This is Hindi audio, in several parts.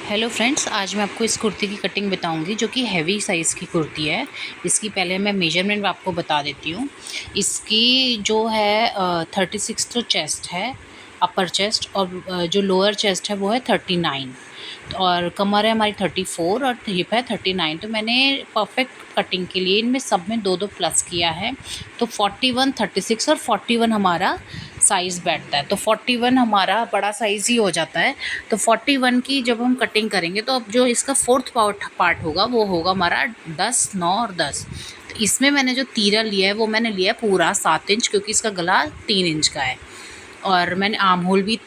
हेलो फ्रेंड्स, आज मैं आपको इस कुर्ती की कटिंग बताऊंगी जो कि हैवी साइज़ की कुर्ती है। इसकी पहले मैं मेजरमेंट आपको बता देती हूँ। इसकी जो है 36 तो चेस्ट है, अपर चेस्ट, और जो लोअर चेस्ट है वो है 39, और कमर है हमारी 34 और हिप है 39। तो मैंने परफेक्ट कटिंग के लिए इनमें सब में दो दो प्लस किया है। तो 41, 36 और 41 हमारा साइज़ बैठता है। तो 41 हमारा बड़ा साइज़ ही हो जाता है। तो 41 की जब हम कटिंग करेंगे तो अब जो इसका फोर्थ पार्ट होगा वो होगा हमारा 10, 9 और 10। तो इसमें मैंने जो तीरा लिया है वो मैंने लिया है पूरा 7 इंच, क्योंकि इसका गला 3 इंच का है। और मैंने आर्म होल भी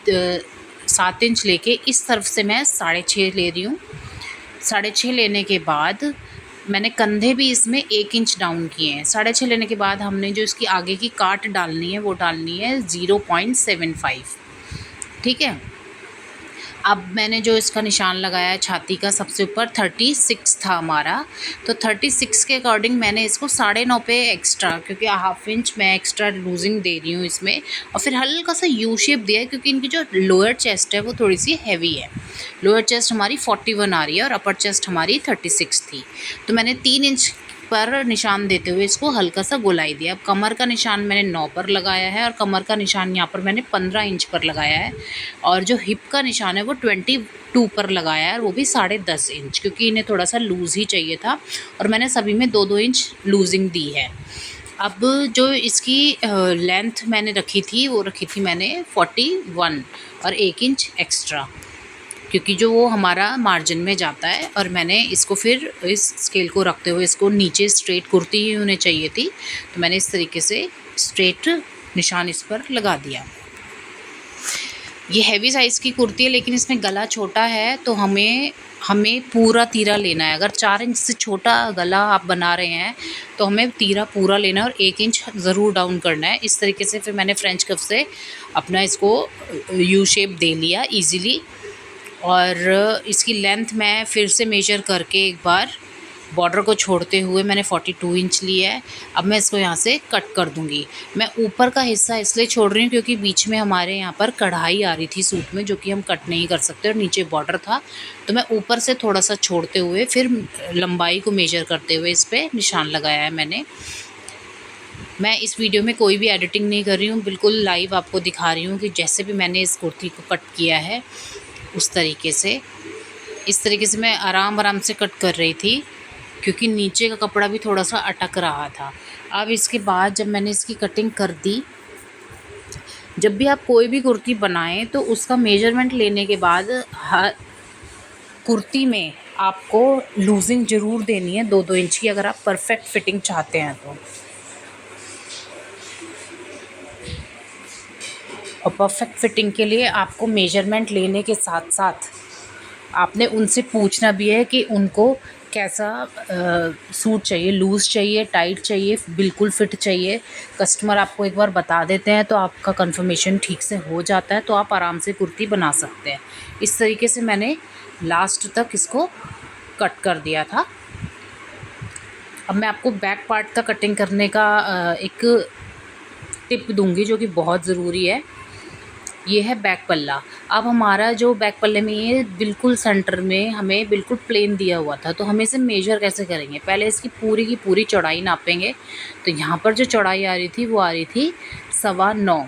7 इंच लेके इस तरफ से मैं 6.5 ले रही हूँ। 6.5 लेने के बाद मैंने कंधे भी इसमें 1 इंच डाउन किए हैं। 6.5 लेने के बाद हमने जो इसकी आगे की काट डालनी है वो डालनी है 0.75। ठीक है। अब मैंने जो इसका निशान लगाया है छाती का सबसे ऊपर 36 था हमारा। तो 36 के अकॉर्डिंग मैंने इसको 9.5 पे एक्स्ट्रा, क्योंकि हाफ इंच मैं एक्स्ट्रा लूजिंग दे रही हूँ इसमें। और फिर हल्का सा यू शेप दिया है, क्योंकि इनकी जो लोअर चेस्ट है वो थोड़ी सी हैवी है। लोअर चेस्ट हमारी 41 आ रही है और अपर चेस्ट हमारी 36 थी। तो मैंने 3 इंच पर निशान देते हुए इसको हल्का सा गोलाई दिया। अब कमर का निशान मैंने 9 पर लगाया है और कमर का निशान यहाँ पर मैंने 15 इंच पर लगाया है। और जो हिप का निशान है वो 22 पर लगाया है, और वो भी 10.5 इंच, क्योंकि इन्हें थोड़ा सा लूज़ ही चाहिए था। और मैंने सभी में 2-2 इंच लूजिंग दी है। अब जो इसकी लेंथ मैंने रखी थी वो रखी थी मैंने 41 और 1 इंच एक्स्ट्रा, क्योंकि जो वो हमारा मार्जिन में जाता है। और मैंने इसको फिर इस स्केल को रखते हुए इसको नीचे स्ट्रेट कुर्ती ही होने चाहिए थी, तो मैंने इस तरीके से स्ट्रेट निशान इस पर लगा दिया। ये हैवी साइज़ की कुर्ती है, लेकिन इसमें गला छोटा है, तो हमें पूरा तीरा लेना है। अगर 4 इंच से छोटा गला आप बना रहे हैं तो हमें तीरा पूरा लेना है और 1 इंच ज़रूर डाउन करना है। इस तरीके से फिर मैंने फ्रेंच कफ से अपना इसको यू शेप दे लिया ईज़िली। और इसकी लेंथ मैं फिर से मेजर करके एक बार बॉर्डर को छोड़ते हुए मैंने 42 इंच लिया है। अब मैं इसको यहाँ से कट कर दूँगी। मैं ऊपर का हिस्सा इसलिए छोड़ रही हूँ क्योंकि बीच में हमारे यहाँ पर कढ़ाई आ रही थी सूट में, जो कि हम कट नहीं कर सकते, और नीचे बॉर्डर था। तो मैं ऊपर से थोड़ा सा छोड़ते हुए फिर लंबाई को मेजर करते हुए इस पर निशान लगाया है मैंने। मैं इस वीडियो में कोई भी एडिटिंग नहीं कर रही हूँ, बिल्कुल लाइव आपको दिखा रही हूँ कि जैसे भी मैंने इस कुर्ती को कट किया है उस तरीके से। इस तरीके से मैं आराम से कट कर रही थी, क्योंकि नीचे का कपड़ा भी थोड़ा सा अटक रहा था। अब इसके बाद जब मैंने इसकी कटिंग कर दी, जब भी आप कोई भी कुर्ती बनाएं तो उसका मेजरमेंट लेने के बाद हर कुर्ती में आपको लूजिंग ज़रूर देनी है 2-2 इंच की, अगर आप परफेक्ट फिटिंग चाहते हैं तो। और परफेक्ट फिटिंग के लिए आपको मेजरमेंट लेने के साथ साथ आपने उनसे पूछना भी है कि उनको कैसा सूट चाहिए, लूज़ चाहिए, टाइट चाहिए, बिल्कुल फिट चाहिए। कस्टमर आपको एक बार बता देते हैं तो आपका कंफर्मेशन ठीक से हो जाता है, तो आप आराम से कुर्ती बना सकते हैं। इस तरीके से मैंने लास्ट तक इसको कट कर दिया था। अब मैं आपको बैक पार्ट का कटिंग करने का एक टिप दूंगी जो कि बहुत ज़रूरी है। ये है बैक पल्ला। अब हमारा जो बैक पल्ले में ये बिल्कुल सेंटर में हमें बिल्कुल प्लेन दिया हुआ था, तो हम इसे मेजर कैसे करेंगे? पहले इसकी पूरी की पूरी चौड़ाई नापेंगे। तो यहाँ पर जो चौड़ाई आ रही थी वो आ रही थी 9.25।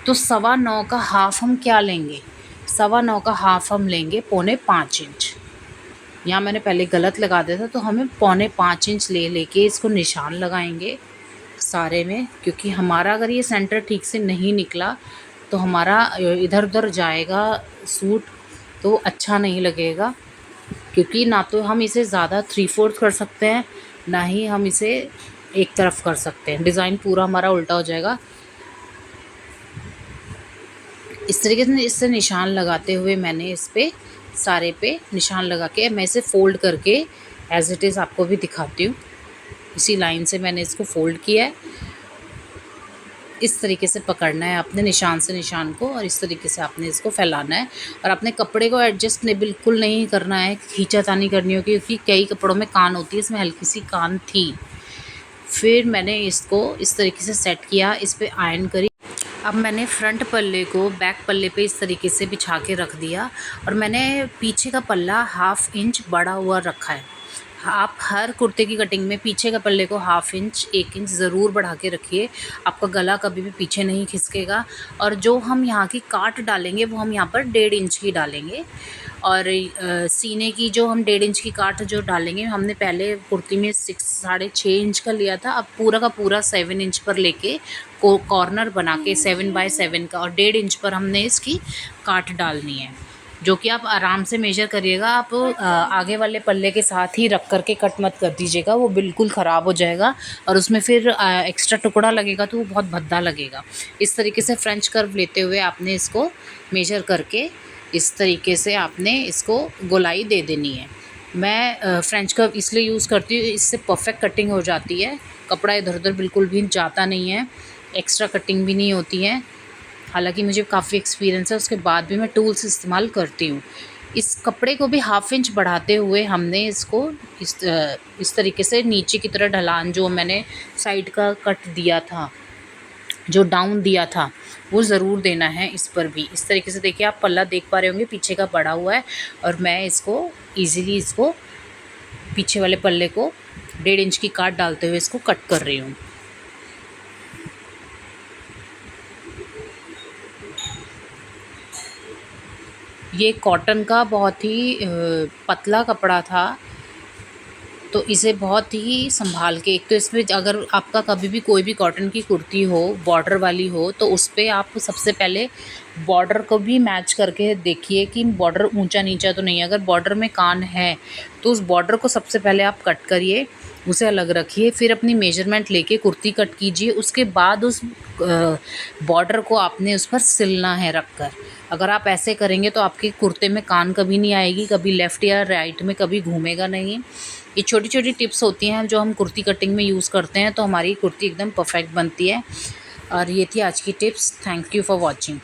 तो 9.25 का हाफ हम क्या लेंगे? 9.25 का हाफ हम लेंगे 4.25 इंच। यहाँ मैंने पहले गलत लगा दिया था, तो हमें 4.25 इंच लेके इसको निशान लगाएंगे सारे में, क्योंकि हमारा अगर ये सेंटर ठीक से नहीं निकला तो हमारा इधर उधर जाएगा सूट, तो अच्छा नहीं लगेगा। क्योंकि ना तो हम इसे ज़्यादा 3/4 कर सकते हैं, ना ही हम इसे एक तरफ कर सकते हैं, डिज़ाइन पूरा हमारा उल्टा हो जाएगा। इस तरीके से इससे निशान लगाते हुए मैंने इस पे सारे पे निशान लगा के मैं इसे फ़ोल्ड करके एज़ इट इज़ आपको भी दिखाती हूँ। इसी लाइन से मैंने इसको फ़ोल्ड किया है। इस तरीके से पकड़ना है आपने निशान से निशान को, और इस तरीके से आपने इसको फैलाना है। और अपने कपड़े को एडजस्ट बिल्कुल नहीं करना है, खींचातानी करनी होगी, क्योंकि कई कपड़ों में कान होती है, इसमें हल्की सी कान थी। फिर मैंने इसको इस तरीके से सेट किया, इस पर आयरन करी। अब मैंने फ्रंट पल्ले को बैक पल्ले पे इस तरीके से बिछा के रख दिया और मैंने पीछे का पल्ला 1/2 इंच बढ़ा हुआ रखा है। आप हर कुर्ते की कटिंग में पीछे का पल्ले को 1/2 इंच 1 इंच ज़रूर बढ़ा के रखिए, आपका गला कभी भी पीछे नहीं खिसकेगा। और जो हम यहाँ की काट डालेंगे वो हम यहाँ पर 1.5 इंच की डालेंगे। और सीने की जो हम 1.5 इंच की काट जो डालेंगे, हमने पहले कुर्ती में 6.5 इंच का लिया था, अब पूरा का पूरा 7 इंच पर लेके कॉर्नर बना के 7/7 का और 1.5 इंच पर हमने इसकी काट डालनी है, जो कि आप आराम से मेजर करिएगा। आप आगे वाले पल्ले के साथ ही रख करके कट मत कर दीजिएगा, वो बिल्कुल ख़राब हो जाएगा और उसमें फिर एक्स्ट्रा टुकड़ा लगेगा तो वो बहुत भद्दा लगेगा। इस तरीके से फ्रेंच कर्व लेते हुए आपने इसको मेजर करके इस तरीके से आपने इसको गोलाई दे देनी है। मैं फ्रेंच कर्व इसलिए यूज़ करती हूँ, इससे परफेक्ट कटिंग हो जाती है, कपड़ा इधर उधर बिल्कुल भी जाता नहीं है, एक्स्ट्रा कटिंग भी नहीं होती है। हालांकि मुझे काफ़ी एक्सपीरियंस है, उसके बाद भी मैं टूल्स इस्तेमाल करती हूँ। इस कपड़े को भी 1/2 इंच बढ़ाते हुए हमने इसको इस तरीके से नीचे की तरह ढलान जो मैंने साइड का कट दिया था, जो डाउन दिया था, वो ज़रूर देना है इस पर भी। इस तरीके से देखिए, आप पल्ला देख पा रहे होंगे पीछे का बढ़ा हुआ है और मैं इसको ईज़िली इसको पीछे वाले पल्ले को 1.5 इंच की काट डालते हुए इसको कट कर रही हूँ। ये कॉटन का बहुत ही पतला कपड़ा था, तो इसे बहुत ही संभाल के, एक तो इसमें अगर आपका कभी भी कोई भी कॉटन की कुर्ती हो बॉर्डर वाली हो तो उस पर आप सबसे पहले बॉर्डर को भी मैच करके देखिए कि बॉर्डर ऊंचा नीचा तो नहीं है। अगर बॉर्डर में कान है तो उस बॉर्डर को सबसे पहले आप कट करिए, उसे अलग रखिए, फिर अपनी मेजरमेंट लेके कुर्ती कट कीजिए। उसके बाद उस बॉर्डर को आपने उस पर सिलना है रख कर। अगर आप ऐसे करेंगे तो आपके कुर्ते में कान कभी नहीं आएगी, कभी लेफ़्ट या राइट में कभी घूमेगा नहीं। ये छोटी छोटी टिप्स होती हैं जो हम कुर्ती कटिंग में यूज़ करते हैं, तो हमारी कुर्ती एकदम परफेक्ट बनती है। और ये थी आज की tips. Thank you for watching.